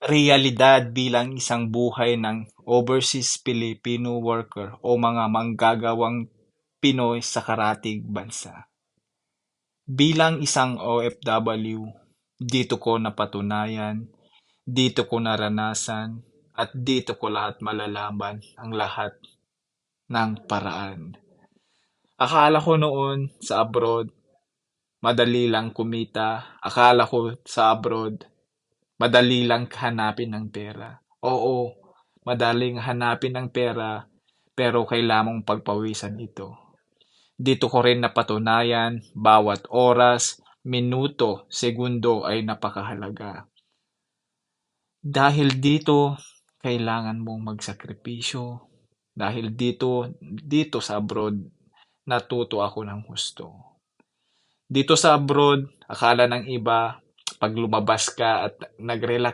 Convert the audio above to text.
realidad bilang isang buhay ng overseas Filipino worker o mga manggagawang Pinoy sa karatig bansa. Bilang isang OFW, dito ko napatunayan, dito ko naranasan, at dito ko lahat malalaman ang lahat ng paraan. Akala ko noon sa abroad, madali lang kumita. Akala ko sa abroad, madali lang hanapin ng pera. Oo, madaling hanapin ng pera, pero kailangang pagpawisan ito. Dito ko rin napatunayan, bawat oras, minuto, segundo ay napakahalaga. Dahil dito, kailangan mong magsakripisyo. Dahil dito sa abroad, natuto ako ng husto. Dito sa abroad, akala ng iba, pag lumabas ka at nag-relax